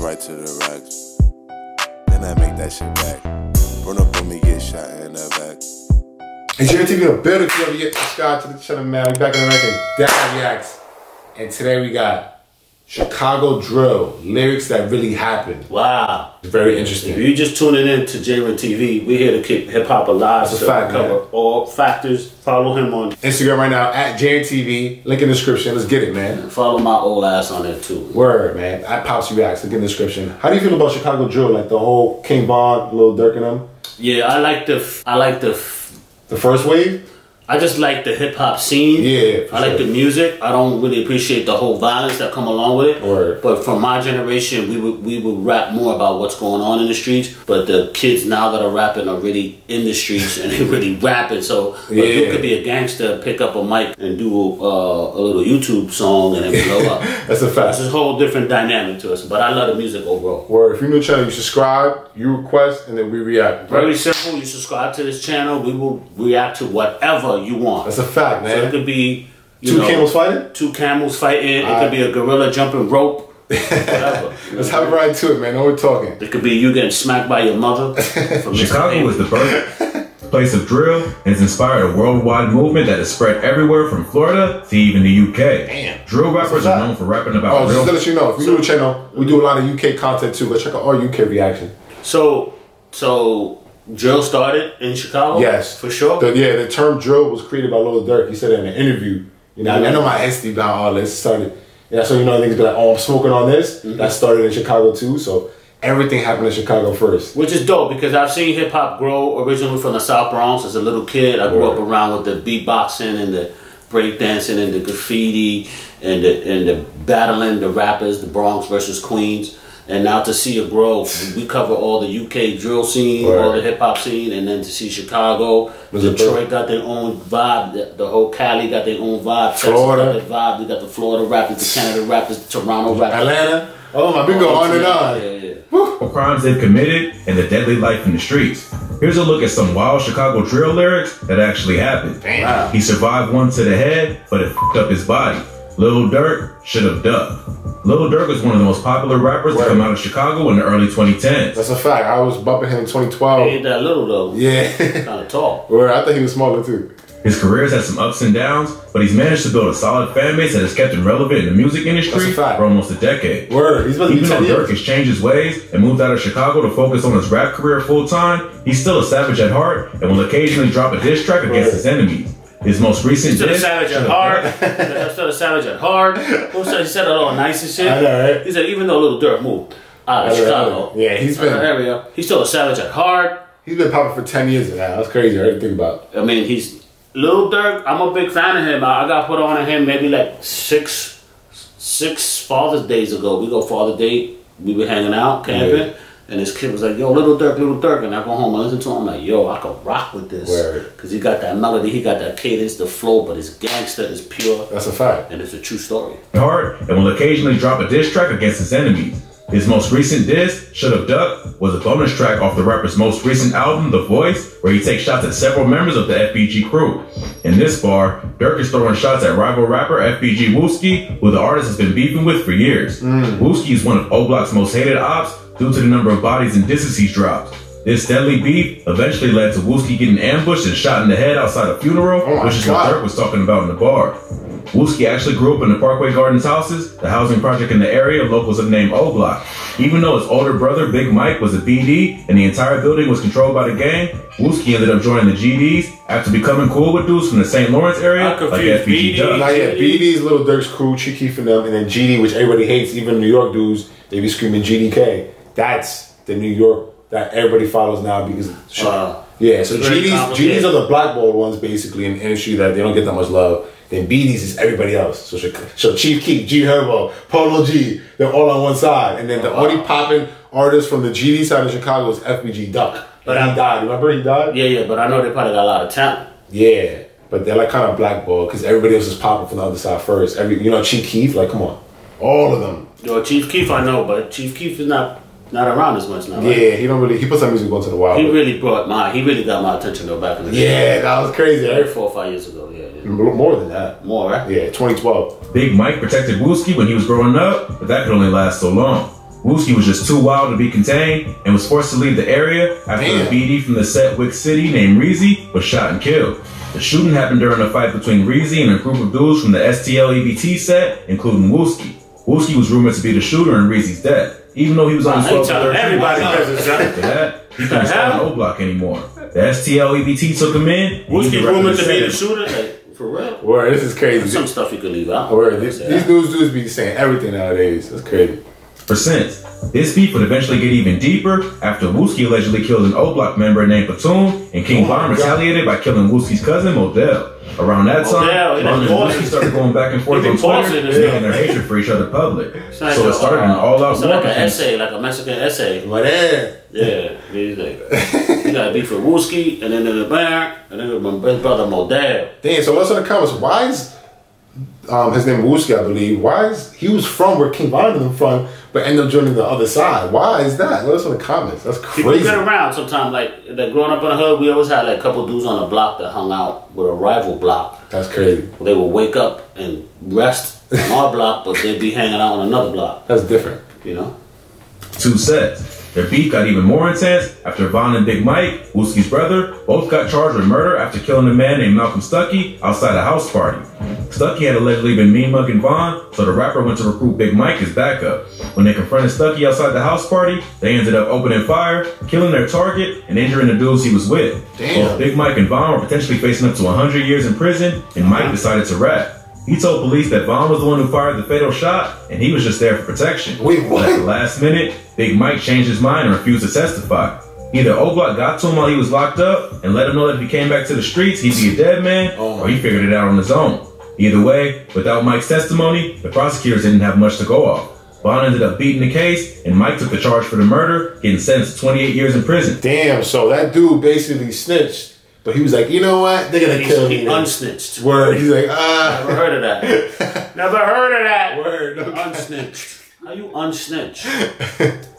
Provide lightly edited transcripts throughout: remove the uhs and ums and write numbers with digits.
right to the racks. Then I make that shit back. Run up on me, get shot in the back. It's your TV in the building. If you ever get subscribed to the channel, man. We back in American Dad Reacts. And today we got Chicago drill, lyrics that really happened. Wow. Very interesting. If you're just tuning in to J-Rin TV, we're here to keep hip-hop alive. That's a fact, cover man. all factors. Follow him on Instagram right now, at J-Rin TV. Link in the description. Let's get it, man. and follow my old ass on there too. Word, man. At Pops Reacts. Link in the description. How do you feel about Chicago drill? Like the whole King Von, Lil Durk and them? Yeah, I like the first wave? I just like the hip hop scene. Yeah, I like the music. I don't really appreciate the whole violence that come along with it. Word. But from my generation, we would rap more about what's going on in the streets. But the kids now that are rapping are really in the streets and they really rapping. So you could be a gangster, pick up a mic and do a little YouTube song and then blow up. That's a fact. It's a whole different dynamic to us. But I love the music overall. Word. If you're new to the channel, you subscribe, you request, and then we react. Very simple. You subscribe to this channel, we will react to whatever you want. That's a fact, man. So it could be two camels fighting? Two camels fighting. It could be a gorilla jumping rope. Whatever. Let's have it right to it, man. No, we're talking. It could be you getting smacked by your mother. Chicago was the birthplace of drill and has inspired a worldwide movement that has spread everywhere from Florida to even the UK. Damn. Drill rappers are known for rapping about real. Just to let you know, if you're new to the channel, we do a lot of UK content too. Go check out our UK reaction. So drill started in Chicago? Yes. For sure? The term drill was created by Lil Durk. He said it in an interview. You know, I know my SD about all this started. Yeah, so you know, niggas be like, oh, I'm smoking on this. That started in Chicago too. So everything happened in Chicago first. Which is dope because I've seen hip hop grow originally from the South Bronx as a little kid. I grew up around with the beatboxing and the breakdancing and the graffiti and the battling the rappers, the Bronx versus Queens. And now to see it grow, we cover all the UK drill scene, all the hip hop scene, and then to see Chicago, Detroit got their own vibe, the whole Cali got their own vibe, Florida Texas got their vibe, we got the Florida rappers, the Canada rappers, the Toronto rappers, Atlanta. Oh my, we go on and on. Yeah. Crimes they've committed and the deadly life in the streets. Here's a look at some wild Chicago drill lyrics that actually happened. Damn. He survived one to the head, but it f***ed up his body. Lil Durk should have ducked. Lil Durk is one of the most popular rappers to come out of Chicago in the early 2010s. That's a fact. I was bumping him in 2012. He ain't that little though. Yeah. Kind of tall. Word, I thought he was smaller too. His career's had some ups and downs, but he's managed to build a solid fan base that has kept him relevant in the music industry for almost a decade. Word, he's Even though Durk has changed his ways and moved out of Chicago to focus on his rap career full time, he's still a savage at heart and will occasionally drop a diss track against his enemies. His most recent diss. Savage at heart. Still a savage at heart. He said all nice and shit. I know, right? He said even though Lil Durk moved out of Chicago, he's been area. He's still a savage at heart. He's been popping for 10 years now. That's crazy. I didn't think about. I mean, he's Lil Durk. I'm a big fan of him. I got put on him maybe like six Father's Days ago. We go Father's Day. We were hanging out, camping. And this kid was like, yo, Little Durk. And I go home and listen to him. I'm like, yo, I could rock with this. Because he got that melody, he got that cadence, the flow, but his gangster is pure. That's a fact. And it's a true story. Hard and will occasionally drop a diss track against his enemies. His most recent diss, Should Have Ducked, was a bonus track off the rapper's most recent album, The Voice, where he takes shots at several members of the FBG crew. In this bar, Durk is throwing shots at rival rapper FBG Wooski, who the artist has been beefing with for years. Wooski is one of O Block's most hated ops due to the number of bodies and disses he's dropped. This deadly beef eventually led to Wooski getting ambushed and shot in the head outside a funeral, which is what Durk was talking about in the bar. Wooski actually grew up in the Parkway Gardens houses, the housing project in the area locals have named O Block. Even though his older brother, Big Mike, was a BD and the entire building was controlled by the gang, Wooski ended up joining the GDs after becoming cool with dudes from the St. Lawrence area, like FBG does. Now, BD's Lil Durk's crew, Chief Keef and them, and then GD, which everybody hates, even New York dudes, they be screaming GDK. That's the New York that everybody follows now because so GDs are the blackballed ones basically in the industry that they don't get that much love. Then BD's is everybody else. So Chief Keef, G Herbo, Polo G, they're all on one side. And then the only popping artist from the GD side of Chicago is FBG Duck. But he died. Remember he died? Yeah, but I know they probably got a lot of talent. Yeah, but they're like kind of blackballed because everybody else is popping from the other side first. You know Chief Keef, like come on, all of them. Yo, Chief Keef I know, but Chief Keef is not around as much now. Right? Yeah, he don't really. He puts some music onto the wild. He really got my attention though back in the day. Yeah, that was crazy. Like 4 or 5 years ago. Yeah. More than that. More, right? Yeah, 2012. Big Mike protected Wooski when he was growing up, but that could only last so long. Wooski was just too wild to be contained and was forced to leave the area after a BD from the set Wick City named Reezy was shot and killed. The shooting happened during a fight between Reezy and a group of dudes from the STL EBT set, including Wooski. Wooski was rumored to be the shooter in Reezy's death, even though he was only 12 to 13. Everybody After that, he couldn't start on O-Block anymore. The STL EBT took him in. Wooski rumored to be the shooter? Like, for real? Word, this is crazy. There's some stuff you could leave out. Word, these dudes be saying everything nowadays. That's crazy. For since, this beef would eventually get even deeper after Wooski allegedly killed an O-Block member named Platoon, and King Von retaliated by killing Wooski's cousin, Modell. Around that time, Von and Wooski started going back and forth on Twitter, making their hatred for each other public. So it started an all-out war. Like an essay, like a Mexican essay. Like that. Yeah, he's like, you got beef with Wooski, and then in the bear, and then with my big brother Modell. Damn, so what's in the comments? Why is his name Wooski, I believe. Why is he was from where King Von was from, but ended up joining the other side? Why is that? Let us know in the comments. That's crazy. People get around sometimes. Like growing up in the hood, we always had like a couple dudes on the block that hung out with a rival block. That's crazy. They would wake up and rest on our block, but they'd be hanging out on another block. That's different. You know? Two sets. Their beef got even more intense after Von and Big Mike, Wooski's brother, both got charged with murder after killing a man named Malcolm Stuckey outside a house party. Stuckey had allegedly been mean-mugging Von, so the rapper went to recruit Big Mike as backup. When they confronted Stuckey outside the house party, they ended up opening fire, killing their target, and injuring the dudes he was with. Damn. Both Big Mike and Von were potentially facing up to 100 years in prison, and Mike decided to rap. He told police that Von was the one who fired the fatal shot, and he was just there for protection. Wait, what? But at the last minute, Big Mike changed his mind and refused to testify. Either O-Block got to him while he was locked up and let him know that if he came back to the streets, he'd be a dead man, or he figured it out on his own. Either way, without Mike's testimony, the prosecutors didn't have much to go off. Von ended up beating the case, and Mike took the charge for the murder, getting sentenced to 28 years in prison. Damn, so that dude basically snitched. But he was like, you know what? They're gonna kill me. He unsnitched. Word. He's like, Never heard of that. Never heard of that. Word. Okay. Unsnitched. How you unsnitch?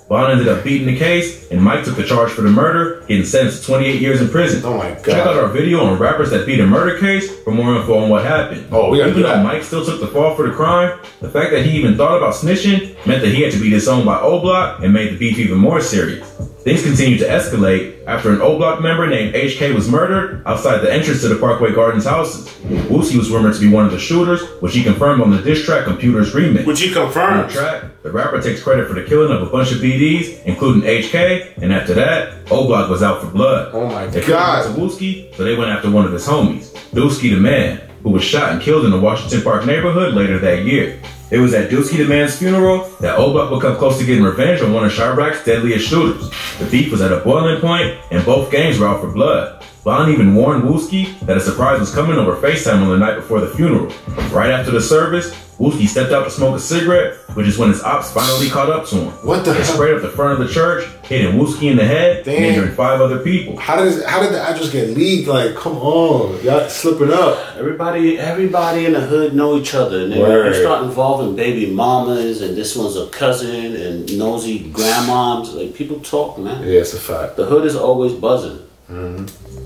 Von ended up beating the case, and Mike took the charge for the murder, getting sentenced to 28 years in prison. Oh my God. Check out our video on rappers that beat a murder case for more info on what happened. Oh, we gotta Even do though that. Mike still took the fall for the crime, the fact that he even thought about snitching meant that he had to be disowned by O-Block and made the beef even more serious. Things continued to escalate after an O-Block member named HK was murdered outside the entrance to the Parkway Gardens houses. Wooski was rumored to be one of the shooters, which he confirmed on the diss track Computer's remix. Which he On confirmed. the track, the rapper takes credit for the killing of a bunch of BDs, including HK, and after that, O-Block was out for blood. Oh my They God. couldn't get to Wooski, so they went after one of his homies, Dusky the Man, who was shot and killed in the Washington Park neighborhood later that year. It was at Dusky the Man's funeral that O-Block would come close to getting revenge on one of Chirac's deadliest shooters. The beef was at a boiling point, and both gangs were out for blood. Von even warned Wooski that a surprise was coming over FaceTime on the night before the funeral. Right after the service, Wooski stepped out to smoke a cigarette, which is when his ops finally caught up to him. What the They hell? sprayed up the front of the church, hitting Wooski in the head, Damn. and injuring 5 other people. How did the address get leaked? Like, come on. Y'all slipping up. Everybody in the hood know each other. And then Word. you start involving baby mamas, and this one's a cousin, and nosy grandmoms. Like, people talk, man. Yeah, it's a fact. The hood is always buzzing.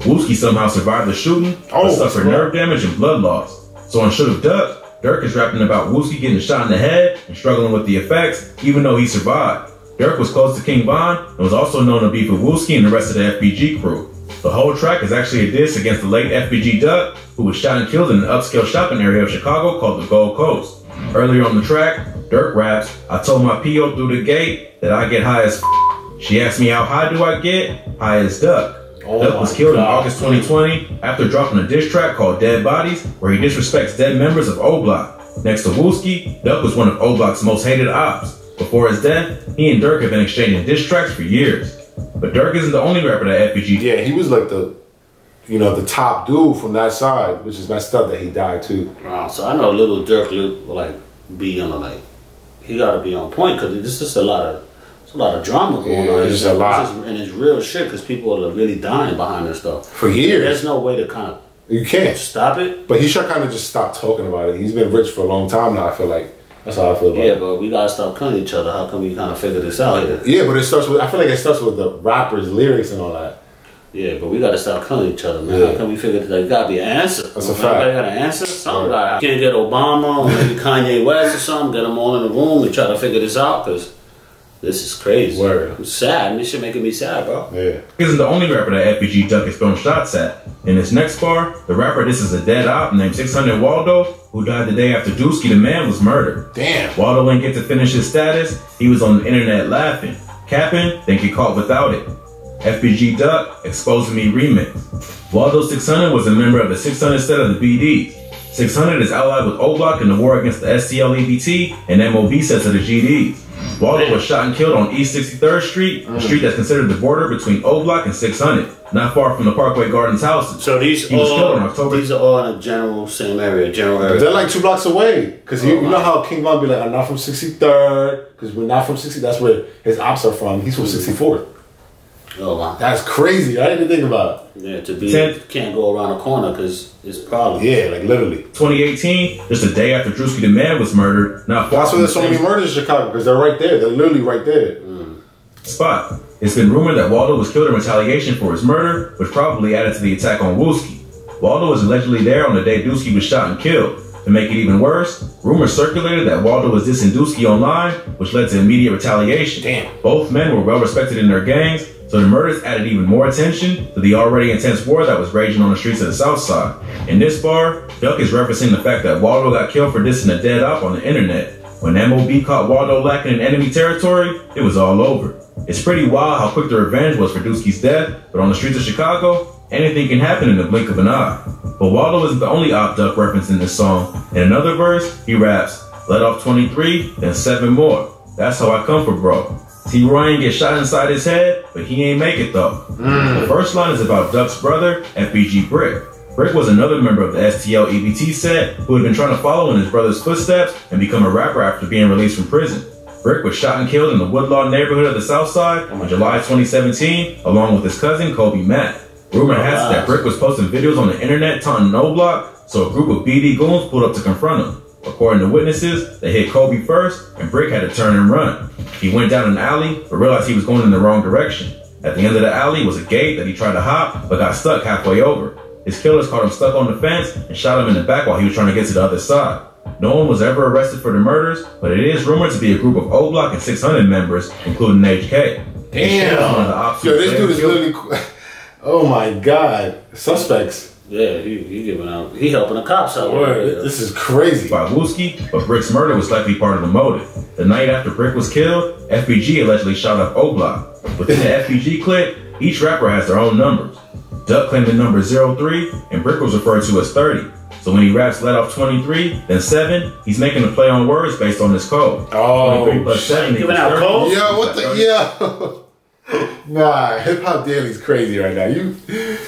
Wooski somehow survived the shooting, but suffered nerve damage and blood loss. So on Should Have Ducked, Durk is rapping about Wooski getting shot in the head and struggling with the effects, even though he survived. Durk was close to King Von and was also known to beef with Wooski and the rest of the FBG crew. The whole track is actually a diss against the late FBG Duck, who was shot and killed in an upscale shopping area of Chicago called the Gold Coast. Earlier on the track, Durk raps, "I told my P.O. through the gate that I get high as She asked me how high do I get? High as Duck." Duck was killed in August 2020 after dropping a diss track called Dead Bodies, where he disrespects dead members of O-Block. Next to Wooski, Duck was one of O-Block's most hated ops. Before his death, he and Durk have been exchanging diss tracks for years. But Durk isn't the only rapper that FBG. Yeah, he was like the top dude from that side, which is messed up that he died too. Wow, so I know little Durk like be on like he got to be on point because there's just a lot of drama going on. There's a lot, and it's real shit because people are really dying behind this stuff for years. There's no way to kind of stop it. But he should kind of just stop talking about it. He's been rich for a long time now. I feel like that's how I feel about it. Yeah, but we gotta stop killing each other. How can we kind of figure this out here? Yeah, but it starts with. I feel like it starts with the rappers' lyrics and all that. Yeah, but we gotta stop killing each other, man. Yeah. How can we figure that? Gotta be an answer. That's a fact. Everybody got an answer. Something like can't get Obama or maybe Kanye West or something. Get them all in the room and try to figure this out because This is crazy. Word. I'm sad. This shit making me sad, bro. Yeah. He isn't the only rapper that FBG Duck has thrown shots at. In his next bar, the rapper This Is a Dead Op named 600 Waldo, who died the day after Dusky the Man was murdered. Damn. Waldo didn't get to finish his status. He was on the internet laughing, capping, then get caught without it. FBG Duck, Exposing Me remix. Waldo 600 was a member of the 600 set of the BDs. 600 is allied with O-Block in the war against the STL-EBT and MOB sets of the GDs. Waldo was shot and killed on East 63rd Street, a street that's considered the border between O-Block and 600, not far from the Parkway Gardens houses. So these He was killed in October. These are all in a general same area, general area. They're like 2 blocks away. Because you know how King Von be like, I'm not from 63rd. Because we're not from 60. That's where his ops are from. He's from 64th. Oh wow. That's crazy. I didn't think about it. Yeah, to be can't go around the corner because it's a problem. Yeah, like literally. 2018, just a day after Drewski the Man was murdered. Not far That's why from there's so many murders in Chicago. Because they're right there. They're literally right there. spot. It's been rumored that Waldo was killed in retaliation for his murder, which probably added to the attack on Wooski. Waldo was allegedly there on the day Dusky was shot and killed. To make it even worse, rumors circulated that Waldo was dissing Dusky online, which led to immediate retaliation. Damn. Both men were well respected in their gangs, so the murders added even more attention to the already intense war that was raging on the streets of the South Side. In this bar, Duck is referencing the fact that Waldo got killed for dissing a dead op on the internet. When MOB caught Waldo lacking in enemy territory, it was all over. It's pretty wild how quick the revenge was for Dusky's death, but on the streets of Chicago, anything can happen in the blink of an eye. But Waldo isn't the only op Duck reference in this song. In another verse, he raps, "Let off 23, then 7 more. That's how I come for bro." T-Roy ain't get shot inside his head, but he ain't make it though. The first line is about Duck's brother, FBG Brick. Brick was another member of the STL EBT set who had been trying to follow in his brother's footsteps and become a rapper after being released from prison. Brick was shot and killed in the Woodlawn neighborhood of the South Side on July 2017, along with his cousin Kobe Matt. Rumor has it that Brick was posting videos on the internet taunting No Block, so a group of BD goons pulled up to confront him. According to witnesses, they hit Kobe first, and Brick had to turn and run. He went down an alley, but realized he was going in the wrong direction. At the end of the alley was a gate that he tried to hop, but got stuck halfway over. His killers caught him stuck on the fence and shot him in the back while he was trying to get to the other side. No one was ever arrested for the murders, but it is rumored to be a group of O-Block and 600 members, including HK. Damn. Yo, this dude is literally... Oh my God. Suspects. Yeah, he giving out. He helping the cops out. Word. This is crazy. By Wooski, but Brick's murder was likely part of the motive. The night after Brick was killed, FBG allegedly shot up O-Block. Within the FBG clique, each rapper has their own numbers. Duck claimed the number 03, and Brick was referred to as 30. So when he raps let off 23, then 7, he's making a play on words based on this code. Oh, 23 plus 7 giving out codes? Yo, what the... Yeah. Nah, Hip Hop Daily's crazy right now.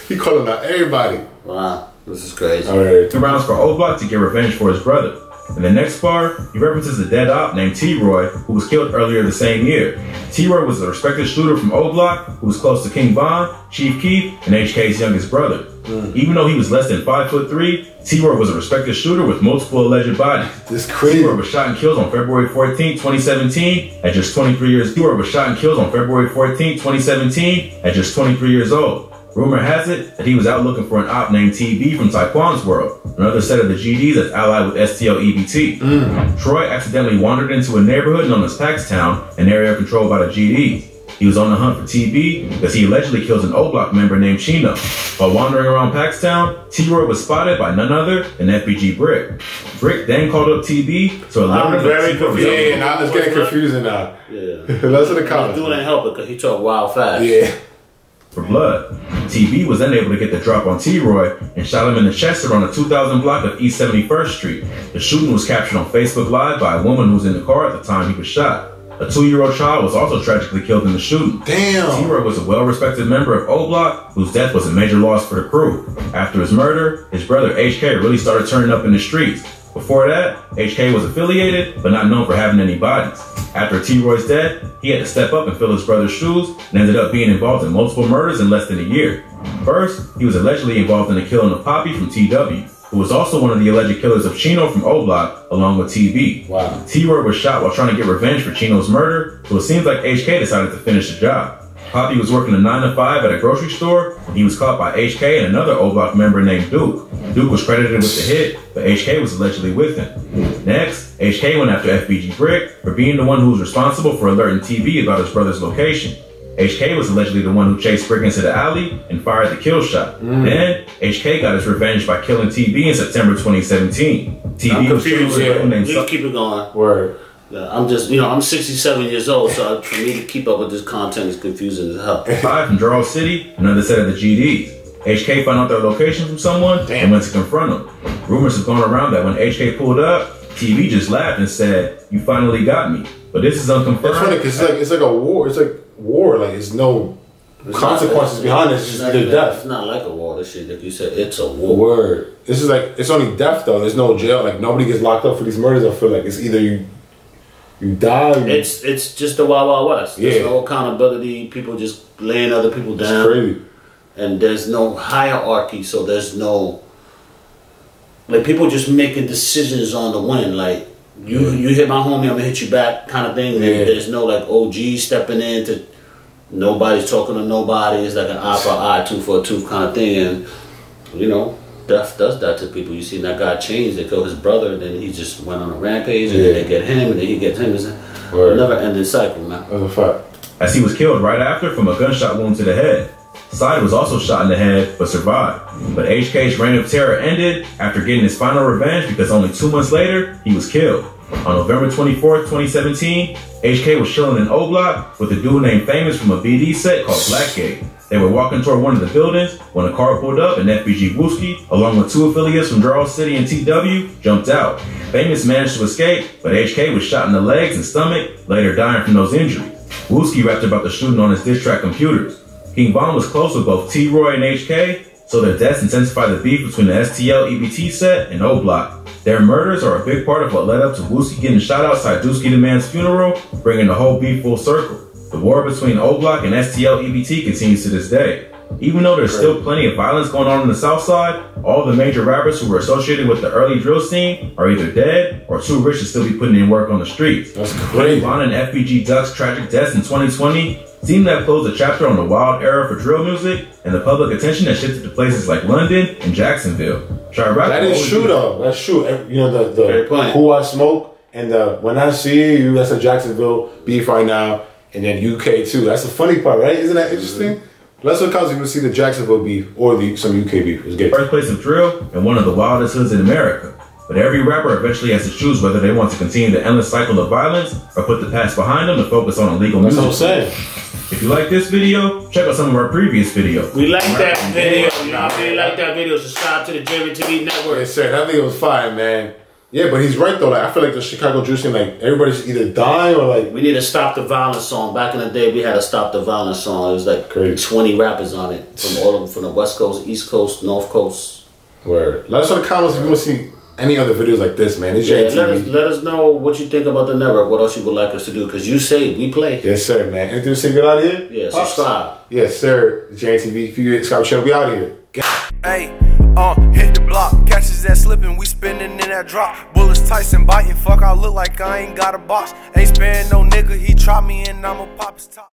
He calling out everybody. Wow, this is crazy. All right. 2 rounds for O-Block to get revenge for his brother. In the next bar, he references a dead op named T-Roy, who was killed earlier the same year. T-Roy was a respected shooter from O-Block, who was close to King Von, Chief Keef, and HK's youngest brother. Even though he was less than 5'3", T-Roy was a respected shooter with multiple alleged bodies. This crazy. T-Roy was shot and killed on February 14, 2017, at just 23 years. T-Roy was shot and killed on February 14, 2017, at just 23 years old. Rumor has it that he was out looking for an op named TB from Taekwon's World, another set of the GDs that's allied with STL EBT. Troy accidentally wandered into a neighborhood known as Paxtown, an area controlled by the GDs. He was on the hunt for TB because he allegedly killed an O-Block member named Chino. While wandering around Paxtown, T-Roy was spotted by none other than FBG Brick. Brick then called up TB, so I'm very confused. Yeah, now it's getting confusing now. Yeah. Let's in the comments. Dude ain't help it because he talk wild fast. Yeah. For blood. TB was then able to get the drop on T-Roy and shot him in the chest around the 2000 block of East 71st Street. The shooting was captured on Facebook Live by a woman who was in the car at the time he was shot. A 2-year-old child was also tragically killed in the shooting. Damn. T-Roy was a well-respected member of O-Block, whose death was a major loss for the crew. After his murder, his brother HK really started turning up in the streets. Before that, HK was affiliated, but not known for having any bodies. After T-Roy's death, he had to step up and fill his brother's shoes and ended up being involved in multiple murders in less than a year. First, he was allegedly involved in the killing of Poppy from TW, who was also one of the alleged killers of Chino from O-Block, along with TB. Wow. T-Roy was shot while trying to get revenge for Chino's murder, so it seems like HK decided to finish the job. Poppy was working a 9 to 5 at a grocery store when he was caught by HK and another O-Block member named Duke. Duke was credited with the hit, but HK was allegedly with him. Next, HK went after FBG Brick for being the one who was responsible for alerting TV about his brother's location. HK was allegedly the one who chased Brick into the alley and fired the kill shot. Then, HK got his revenge by killing TV in September 2017. TV was you keep it going. Word. I'm just, I'm 67 years old, so for me to keep up with this content is confusing as hell. 5 from Jarrell City, another set of the GDs. HK found out their location from someone and went to confront them. Rumors have gone around that when HK pulled up, TV just laughed and said, "You finally got me." But this is unconfirmed. It's funny because it's like a war. It's like war. Like there's no consequences behind it. It's just either death. It's not like a war. This shit, like you said, it's a war. Word. This is like it's only death though. There's no jail. Like nobody gets locked up for these murders. I feel like it's either you die. It's just the Wild Wild West. There's no accountability. People just laying other people down. It's crazy. And there's no hierarchy, so there's no people just making decisions on the win. Like you hit my homie, I'm gonna hit you back, kind of thing. Yeah. There's no like OG stepping in to nobody's talking to nobody. It's like an eye for an eye, tooth for a tooth kind of thing. And death does that to people. You see that guy change. They kill his brother, and then he just went on a rampage, and then they get him, and then he gets him. It's a never-ending cycle, man. That's a fact. As he was killed right after from a gunshot wound to the head. Side was also shot in the head, but survived. But HK's reign of terror ended after getting his final revenge because only 2 months later, he was killed. On November 24th, 2017, HK was chilling in O-Block with a dude named Famous from a BD set called Blackgate. They were walking toward one of the buildings when a car pulled up and FBG Wooski, along with 2 affiliates from Jarrell City and TW, jumped out. Famous managed to escape, but HK was shot in the legs and stomach, later dying from those injuries. Wooski rapped about the shooting on his diss track computers. King Von was close with both T-Roy and HK, so their deaths intensified the beef between the STL EBT set and O-Block. Their murders are a big part of what led up to Wooski getting shot outside Dusky the Man's funeral, bringing the whole beef full circle. The war between O-Block and STL EBT continues to this day. Even though there's still plenty of violence going on the South Side, all the major rappers who were associated with the early drill scene are either dead or too rich to still be putting in work on the streets. That's crazy. Von and FBG Duck's tragic deaths in 2020 seem to have closed a chapter on the wild era for drill music and the public attention that shifted to places like London and Jacksonville. That is true though. That's true. The Who I Smoke and the When I See You, that's a Jacksonville beef right now. And then UK too. That's the funny part, right? Isn't that interesting? That's what comes when you see the Jacksonville beef or some UK beef. It's good. Birthplace of drill and one of the wildest hoods in America. But every rapper eventually has to choose whether they want to continue the endless cycle of violence or put the past behind them and focus on illegal music. That's what I'm saying. If you like this video, check out some of our previous videos. We like that video. If you like that video, subscribe to the JMTV Network. Yes, sir. That video was fire, man. Yeah, but he's right though. Like I feel like the Chicago drill scene, like everybody's either dying or like. We need a Stop the Violence song. Back in the day, we had a Stop the Violence song. It was like crazy. 20 rappers on it from all of them, from the West Coast, East Coast, North Coast. Word. Let us know in the comments if you want to see any other videos like this, man. It's let us know what you think about the network. What else you would like us to do? Because you say we play. Yes, sir, man. Anything to say get out of here? Yeah, subscribe. Yes, sir. JTV. If you subscribe channel, we out of here. Hey, hit the block, catches that slipping, we spinning in that drop. Bullets Tyson biting, fuck, I look like I ain't got a box. Ain't sparing no nigga, he try me and I'ma pop his top.